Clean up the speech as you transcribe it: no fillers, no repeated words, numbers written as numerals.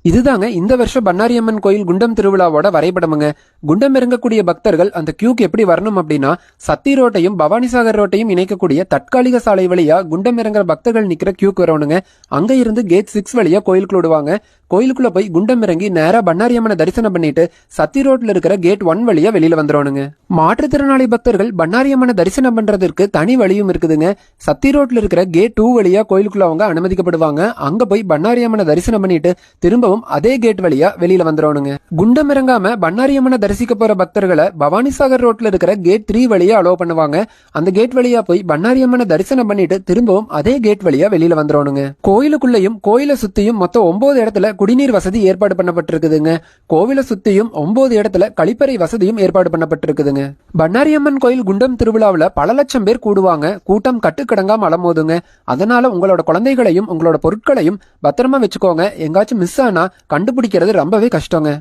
இதுதாங்க இந்த வருஷம் பண்ணாரியம்மன் கோயில் குண்டம் திருவிழாவோட வரைபடமுங்க. குண்டம் இறங்கக்கூடிய பக்தர்கள் அந்த கியூக்கு எப்படி வரணும் அப்படின்னா, சத்தி ரோட்டையும் பவானிசாகர் ரோட்டையும் இணைக்கக்கூடிய தற்காலிக சாலை வழியா குண்டம் இறங்குற பக்தர்கள் நிக்கிற கியூக்கு வரணுங்க. அங்க இருந்து கேட் 6 வழியா கோயிலுக்குள்ள விடுவாங்க. கோயிலுக்குள்ள போய் குண்டம் இறங்கி நேரா பண்ணாரியம்மனை தரிசனம் பண்ணிட்டு சத்தி ரோட்ல இருக்கிற கேட் 1 வழியா வெளியில வந்துடணுங்க. மாற்றுத்திறனாளி பக்தர்கள் பண்ணாரியம்மனை தரிசனம் பண்றதுக்கு தனி வழியும் இருக்குதுங்க. சத்தி ரோட்ல இருக்கிற கேட் 2 வழியா கோயிலுக்குள்ள அவங்க அனுமதிக்கப்படுவாங்க. அங்க போய் பண்ணாரியம்மனை தரிசனம் பண்ணிட்டு திரும்பவும் அதே கேட் வழியா வெளியில வந்துடணுங்க. குண்டம் இறங்காம பண்ணாரியம்மனை தரிசிக்க போற பக்தர்களை பவானிசாகர் ரோட்ல இருக்கிற கேட் 3 வழியா அலோவ் பண்ணுவாங்க. அந்த கேட் வழியா போய் பண்ணாரியம்மனை தரிசனம் பண்ணிட்டு திரும்பவும் அதே கேட் வழியா வெளியில வந்துடணுங்க. கோயிலுக்குள்ளயும் கோயிலை சுத்தியும் மொத்தம் 9 இடத்துல குடிநீர் வசதி ஏற்பாடு பண்ணப்பட்டிருக்குதுங்க. கோவிலை சுத்தியும் 9 இடத்துல கழிப்பறை வசதியும் ஏற்பாடு பண்ணப்பட்டிருக்குதுங்க. பண்ணாரியம்மன் கோயில் குண்டம் திருவிழாவில் பல லட்சம் பேர் கூடுவாங்க. கூட்டம் கட்டுக்கடங்காம அலமோதுங்க. அதனால உங்களோட குழந்தைகளையும் உங்களோட பொருட்களையும் பத்திரமா வச்சுக்கோங்க. எங்காச்சும் மிஸ் ஆனா கண்டுபிடிக்கிறது ரொம்பவே கஷ்டங்க.